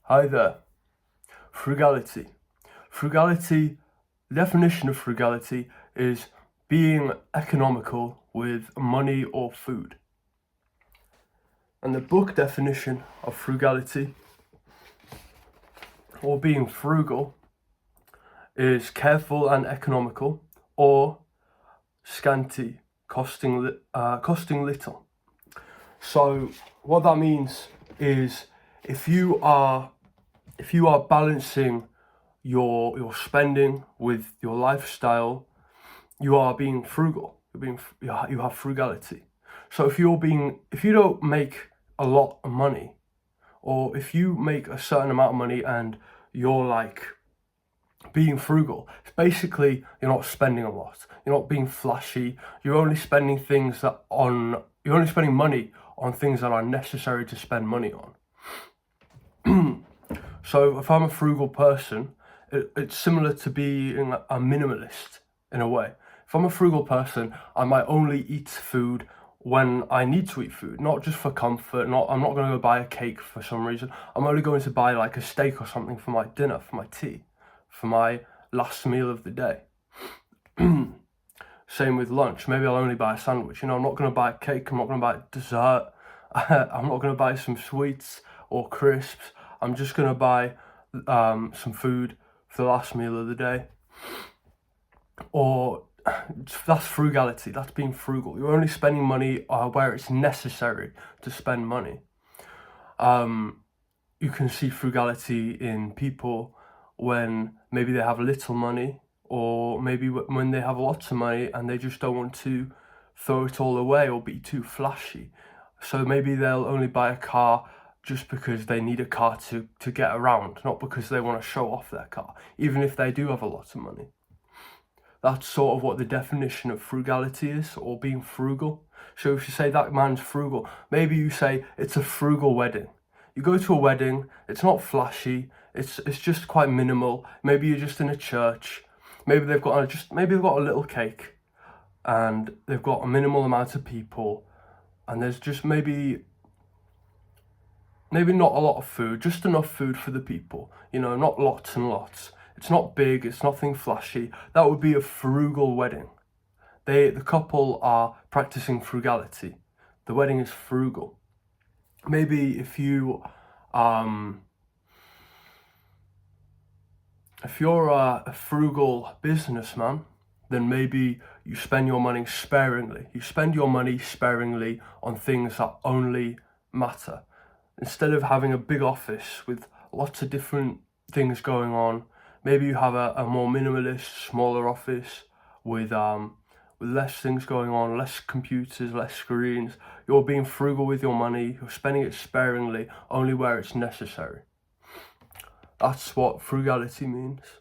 Hi there. Frugality. Frugality, the definition of frugality is being economical with money or food. And the book definition of frugality, or being frugal, is careful and economical, or scanty, costing little. So what that means is if you are balancing your spending with your lifestyle, you are being frugal. You have frugality. So if you don't make a lot of money, or if you make a certain amount of money and you're like being frugal, it's basically you're not spending a lot. You're not being flashy. You're only spending money on things that are necessary to spend money on. So if I'm a frugal person, it's similar to being a minimalist in a way. If I'm a frugal person, I might only eat food when I need to eat food, not just for comfort. I'm not going to go buy a cake for some reason. I'm only going to buy like a steak or something for my dinner, for my tea, for my last meal of the day. Same with lunch. Maybe I'll only buy a sandwich. I'm not going to buy a cake. I'm not going to buy dessert. I'm not going to buy some sweets or crisps. I'm just going to buy some food for the last meal of the day. Or that's frugality. That's being frugal. You're only spending money where it's necessary to spend money. You can see frugality in people when maybe they have little money, or maybe when they have lots of money and they just don't want to throw it all away or be too flashy. So maybe they'll only buy a car just because they need a car to get around, not because they want to show off their car, even if they do have a lot of money. That's sort of what the definition of frugality is, or being frugal. So if you say that man's frugal, maybe you say it's a frugal wedding. You go to a wedding, it's not flashy, it's just quite minimal. Maybe you're just in a church. Maybe they've got a little cake, and they've got a minimal amount of people, and there's just maybe not a lot of food, just enough food for the people, not lots and lots. It's not big, it's nothing flashy. That would be a frugal wedding. The couple are practicing frugality. The wedding is frugal. Maybe if you're a frugal businessman, then maybe you spend your money sparingly. You spend your money sparingly on things that only matter. Instead of having a big office with lots of different things going on, maybe you have a more minimalist, smaller office with less things going on, less computers, less screens. You're being frugal with your money. You're spending it sparingly, only where it's necessary. That's what frugality means.